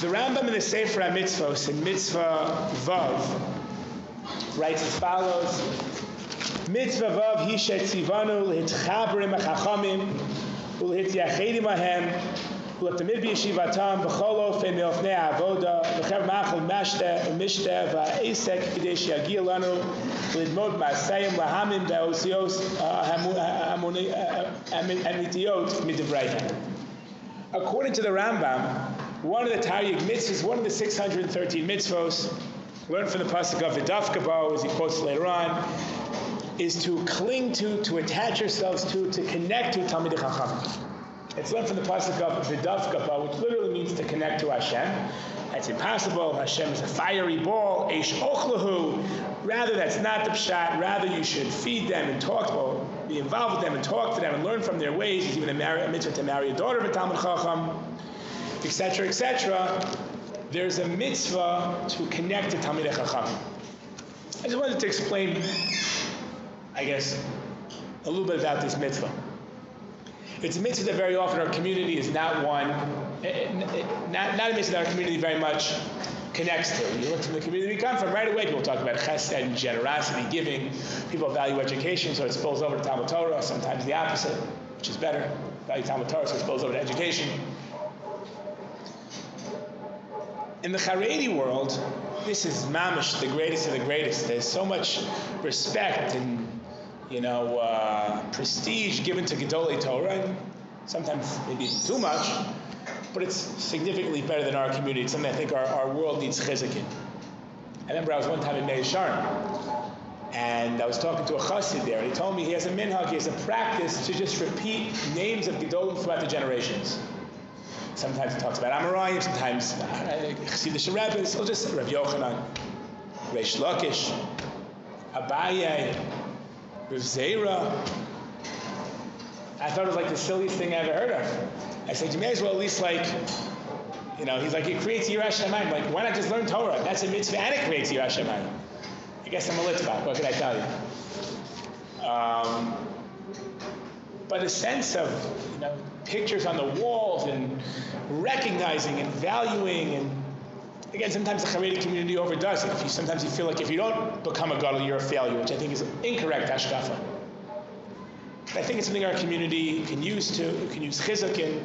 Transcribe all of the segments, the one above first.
The Rambam in the Sefer HaMitzvos, in Mitzvah Vav, writes as follows: Mitzvah Vav hi shetzivanu l'hitchaber im hachachamim u'l'hityacher imahem u'l'tamid b'yeshivatam b'chol ofen me'ofnei ha'avoda v'chev ma'achal mishteh v'ha'esek k'dei sheyagia lanu l'lidmod ma'asayim lahamim b'osios ha'amitiyot midivrayim. According to the Rambam, one of the Taryag mitzvahs, one of the 613 mitzvahs, learned from the pasuk of V'dafka bo, as he quotes later on, is to cling to attach yourselves to connect to Talmidei Chacham. It's learned from the pasuk of V'dafka bo, which literally means to connect to Hashem. That's impossible. Hashem is a fiery ball. Eish ochlahu. Rather, that's not the pshat. Rather, you should feed them and talk to them, be involved with them and talk to them and learn from their ways. There's even a mitzvah to marry a daughter of a Talmid Chacham, etc., etc. There's a mitzvah to connect to Talmidei Chacham. I just wanted to explain, I guess, a little bit about this mitzvah. It's a mitzvah that very often our community is not one, not a mitzvah that our community very much connects to. You look from the community we come from, right away people talk about chesed and generosity, giving. People value education, so it spills over to Talmud Torah. Sometimes the opposite, which is better. Value Talmud Torah, so it spills over to education. In the Haredi world, this is mamish, the greatest of the greatest. There's so much respect and prestige given to Gedolei Torah, and sometimes maybe too much, but it's significantly better than our community. It's something I think our world needs chizuk in. I remember I was one time in Meir Sharm, and I was talking to a chassid there, and he told me he has a minhag, he has a practice to just repeat names of Gedolim throughout the generations. Sometimes he talks about Amoraim, sometimes Chassidish Rebbes, or just Rav Yochanan, Reish Lakish, Abaye, Rav Zera. I thought it was like the silliest thing I ever heard of. I said, you may as well at least he's like, it creates Yiras Shamayim. Like, why not just learn Torah? That's a mitzvah and it creates Yiras Shamayim. I guess I'm a litvak, what can I tell you? But a sense of, pictures on the walls and recognizing and valuing, and again, sometimes the Haredi community overdoes it. Sometimes you feel like if you don't become a gadol, you're a failure, which I think is incorrect hashkafa. But I think it's something our community can use chizuk in.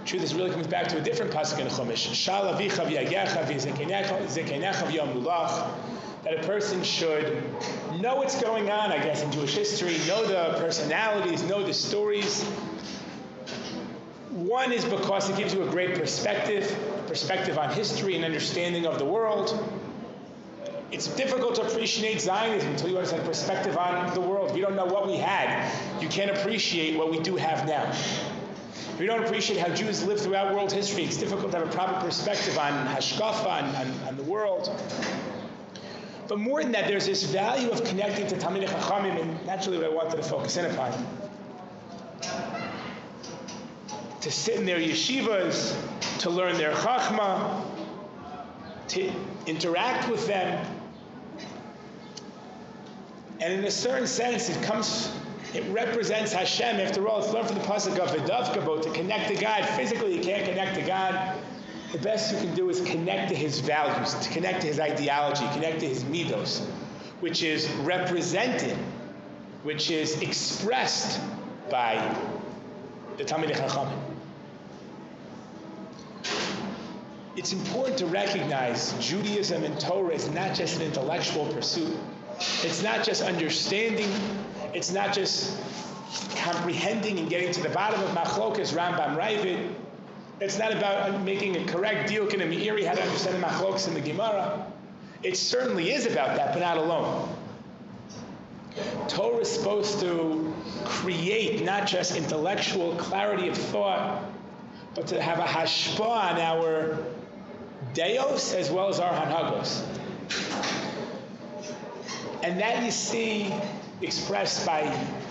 True, this really comes back to a different pasuk in the Chumash. Shal avicha v'yagecha v'zekenecha v'yom lulach. That a person should know what's going on, I guess, in Jewish history, know the personalities, know the stories. One is because it gives you a great perspective on history and understanding of the world. It's difficult to appreciate Zionism until you understand perspective on the world. If you don't know what we had, you can't appreciate what we do have now. If you don't appreciate how Jews lived throughout world history, it's difficult to have a proper perspective on hashkafa, on the world. But more than that, there's this value of connecting to Talmidei Chachamim, and naturally what I wanted to focus in upon. To sit in their yeshivas, to learn their chachma, to interact with them. And in a certain sense, it represents Hashem. After all, it's learned from the pasuk of V'davka bo, to connect to God. Physically, you can't connect to God. The best you can do is connect to His values, to connect to His ideology, connect to His midos, which is represented, which is expressed by the Talmidei Chachamim. It's important to recognize Judaism and Torah is not just an intellectual pursuit. It's not just understanding. It's not just comprehending and getting to the bottom of Machlokas, Rambam, Ravid. It's not about making a correct diuk and a meiri, how to understand the Machlokas and the Gemara. It certainly is about that, but not alone. Torah is supposed to create not just intellectual clarity of thought, but to have a hashpah on our deos as well as our hanhagos. And that you see expressed by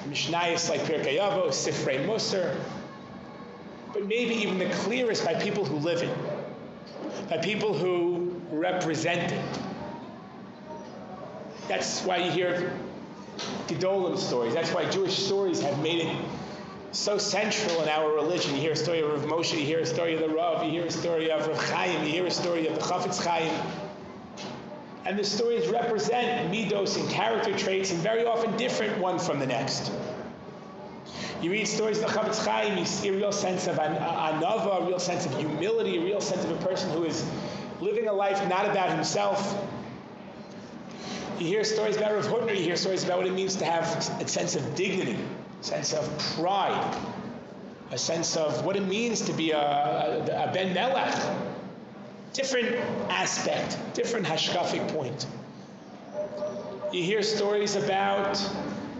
Mishnayos like Pirkei Avos, Sifrei Musar, but maybe even the clearest by people who live it, by people who represent it. That's why you hear Gedolim stories. That's why Jewish stories have made it so central in our religion. You hear a story of Rav Moshe, you hear a story of the Rav, you hear a story of Rav Chaim, you hear a story of the Chafetz Chaim. And the stories represent midos and character traits, and very often different one from the next. You read stories of the Chafetz Chaim, you see a real sense of anava, a real sense of humility, a real sense of a person who is living a life not about himself. You hear stories about Rav Horn, you hear stories about what it means to have a sense of dignity, a sense of pride, a sense of what it means to be a ben melech. Different aspect, different hashkafic point. You hear stories about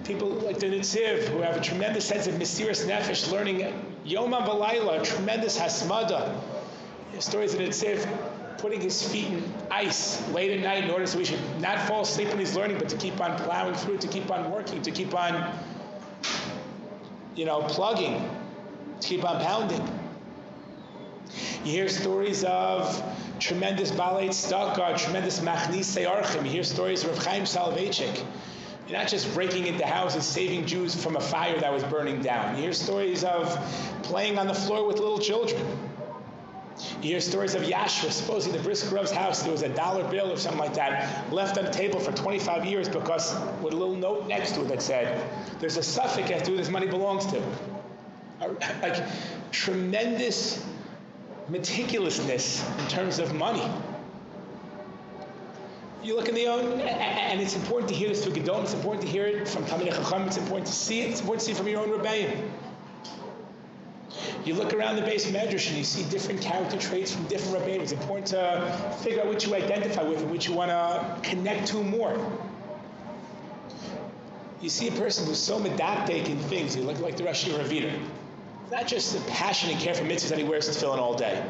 people like the Nitziv who have a tremendous sense of mesiras nefesh, learning yomam v'layla, tremendous hasmada. Stories of the Nitziv putting his feet in ice late at night in order so he should not fall asleep when he's learning, but to keep on plowing through, to keep on working, to keep on, plugging, to keep on pounding. You hear stories of tremendous balei tzedakah, tremendous machnisei archim. You hear stories of Rav Chaim Soloveitchik. You're not just breaking into houses, saving Jews from a fire that was burning down. You hear stories of playing on the floor with little children. You hear stories of Yashua. Supposedly the Brisker Rav's house, there was $1 bill or something like that left on the table for 25 years because with a little note next to it that said, there's a suffix as to who this money belongs to. Like tremendous meticulousness in terms of money. You look in the own, and it's important to hear this through Gedolim, it's important to hear it from Talmidei Chacham, it's important to see it, it's important to see it from your own Rebbeim. You look around the base medrash and you see different character traits from different Rebbeim. It's important to figure out which you identify with and which you want to connect to more. You see a person who's so medaptic in things, you look like the Rosh Ravina. Not just the passion and care for mitzvahs that he wears tefillin all day.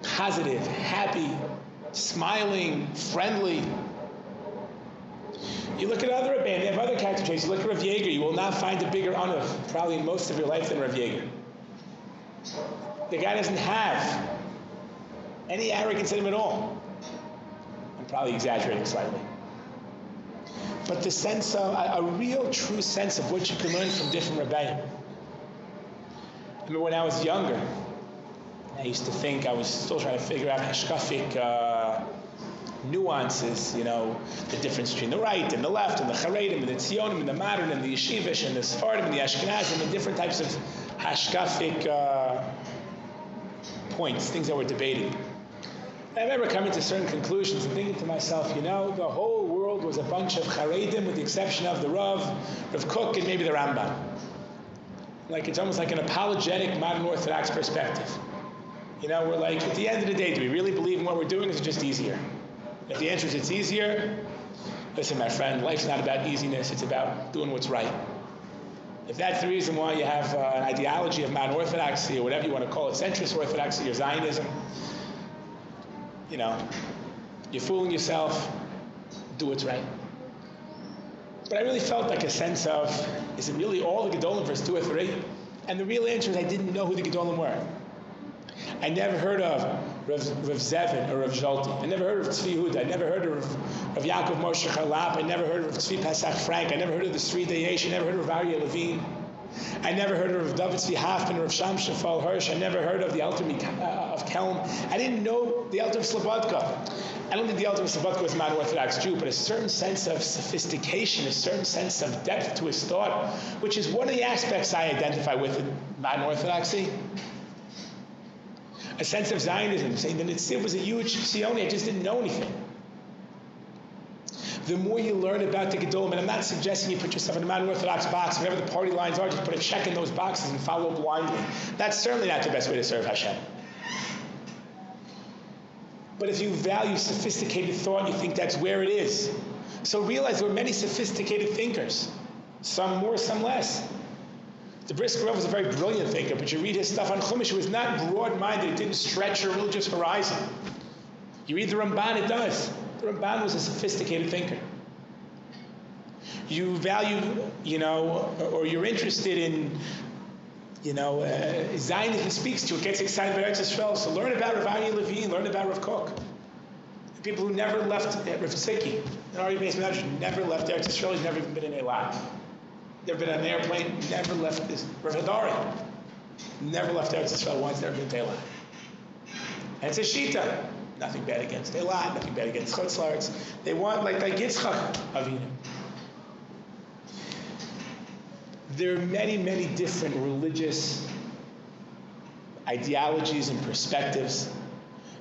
Positive, happy, smiling, friendly. You look at other Rebbeim, they have other character traits. You look at Rav Yeager, you will not find a bigger anav, probably in most of your life, than Rav Yeager. The guy doesn't have any arrogance in him at all. I'm probably exaggerating slightly. But the sense of, a real true sense of what you can learn from different Rebbeim. I remember when I was younger, I used to think, I was still trying to figure out hashkafic nuances, the difference between the right and the left and the Charedim and the Tzionim and the Modern and the Yeshivish and the Sephardim and the Ashkenazim and different types of hashkafic points, things that we're debating. And I remember coming to certain conclusions and thinking to myself, the whole world was a bunch of Charedim with the exception of the Rav Kook, and maybe the Rambam. Like it's almost like an apologetic modern Orthodox perspective. We're like, at the end of the day, do we really believe in what we're doing, or is it just easier? If the answer is it's easier, listen, my friend, life's not about easiness, it's about doing what's right. If that's the reason why you have an ideology of modern Orthodoxy, or whatever you want to call it, centrist Orthodoxy or Zionism, you're fooling yourself, do what's right. But I really felt like a sense of, is it really all the Gedolim verse 2 or 3? And the real answer is I didn't know who the Gedolim were. I never heard of Rav Zevin or Rav Zolti. I never heard of Tzvi Yehuda. I never heard of Yaakov Moshe Charlap. I never heard of Tzvi Pesach Frank. I never heard of the Sri Dayesh. I never heard of Aryeh Levine. I never heard of David Tzvi Hoffman or of Sham Shafal Hirsch. I never heard of the Alter of Kelm. I didn't know the Alter of Slobodka. I don't think the Alter of Slobodka was a modern Orthodox Jew, but a certain sense of sophistication, a certain sense of depth to his thought, which is one of the aspects I identify with in modern Orthodoxy. A sense of Zionism, saying that it was a huge Zioni, I just didn't know anything. The more you learn about the Gedolim, and I'm not suggesting you put yourself in a modern Orthodox box, whatever the party lines are, just put a check in those boxes and follow blindly. That's certainly not the best way to serve Hashem. But if you value sophisticated thought, you think that's where it is. So realize there were many sophisticated thinkers. Some more, some less. The Brisker Rav was a very brilliant thinker, but you read his stuff on Chumash, it was not broad-minded, it didn't stretch your religious horizon. You read the Ramban, it does. The Ramban was a sophisticated thinker. You value, or you're interested in, Zionism speaks to you, it gets excited about Eretz Yisrael, so learn about Rav Aryeh Levine, learn about Rav Kook. The people who never left Rav Tziki, an already based manager, never left Eretz Yisrael, he's never even been in Eilat. Never been on an airplane, never left this. Rav Horn, never left Eretz Yisrael once, never been to Eilat. And it's a shita. Nothing bad against Eilat, nothing bad against Chutz La'aretz. They want like Yitzchak Avinu. There are many, many different religious ideologies and perspectives.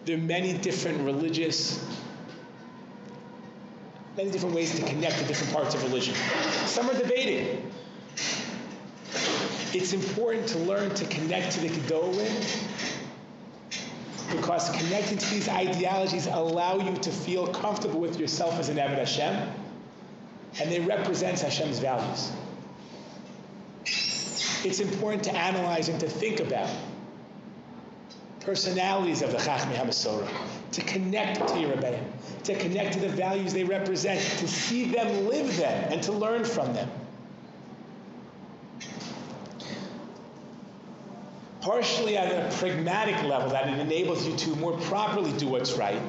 There are many different religious, many different ways to connect to different parts of religion. Some are debating. It's important to learn to connect to the Gedolim, because connecting to these ideologies allow you to feel comfortable with yourself as an Eved Hashem, and they represent Hashem's values. It's important to analyze and to think about personalities of the Chachmei HaMasorah, to connect to your Rebbeim, to connect to the values they represent, to see them live them, and to learn from them. Partially on a pragmatic level, that it enables you to more properly do what's right,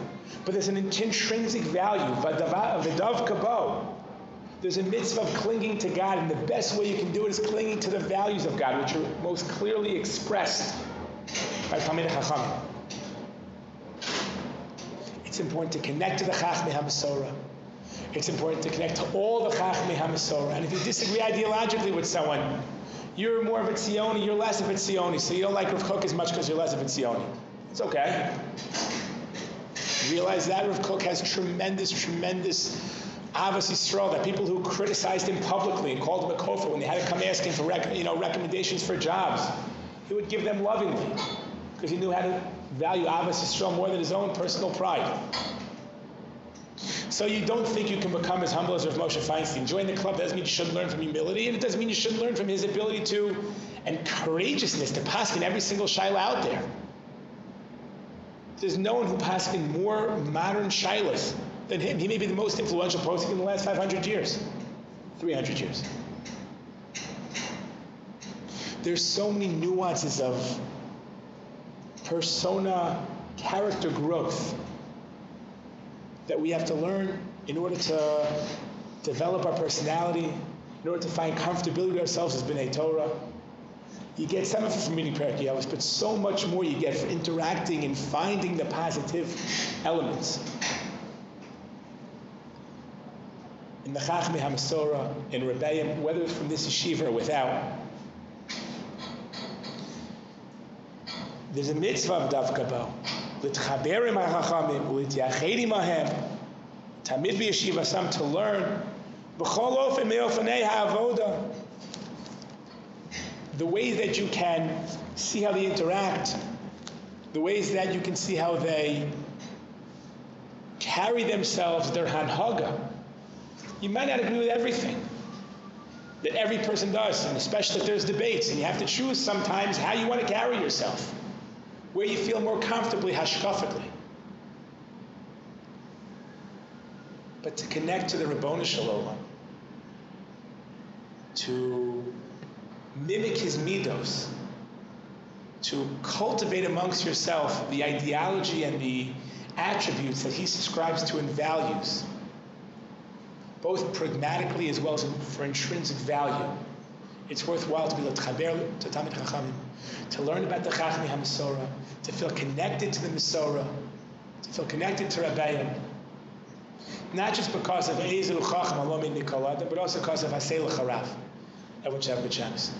but there's an intrinsic value, v'dav kabo. There's a mitzvah of clinging to God, and the best way you can do it is clinging to the values of God, which are most clearly expressed by Talmidei Chachamim. It's important to connect to the Chachmei HaMasorah. It's important to connect to all the Chachmei HaMasorah. And if you disagree ideologically with someone, you're more of a Tzioni, you're less of a Tzioni, so you don't like Rav Kook as much because you're less of a Tzioni. It's okay. Realize that Rav Kook has tremendous Avos Yisrael, that people who criticized him publicly and called him a kofar when they had to come asking for recommendations for jobs, he would give them lovingly because he knew how to value Avos Yisrael more than his own personal pride. So you don't think you can become as humble as Rav Moshe Feinstein. Join the club. That doesn't mean you shouldn't learn from humility, and it doesn't mean you shouldn't learn from his ability to, and courageousness to paskin every single shaila out there. There's no one who paskin more modern shailas than him. He may be the most influential posik in the last 500 years, 300 years. There's so many nuances of persona, character growth that we have to learn in order to develop our personality, in order to find comfortability with ourselves as B'nai Torah. You get some of it from reading Perkei Avos, but so much more you get from interacting and finding the positive elements in the Chachmei HaMasorah, in Rebbeim, whether it's from this yeshiva or without. There's a mitzvah of davka bo, l'tchaber im hachachamim, u'l'tiyached imahem, tamid b'yeshiva sam, to learn, b'chol ofen me'ofanei ha'avoda, the ways that you can see how they interact, the ways that you can see how they carry themselves, their hanhaga. You might not agree with everything that every person does, and especially if there's debates, and you have to choose sometimes how you want to carry yourself, where you feel more comfortably, hashkafically. But to connect to the Ribono Shel Olam, to mimic his midos, to cultivate amongst yourself the ideology and the attributes that he subscribes to and values, both pragmatically as well as for intrinsic value. It's worthwhile to be l'tchaber to Talmid Chachamim, to learn about the Chachmei HaMasorah, to feel connected to the Masorah, to feel connected to Rebbeim, not just because of Ezer Chacham Alom Nikol Adam, but also because of Hasei L'Charav. Everyone should have a good chance.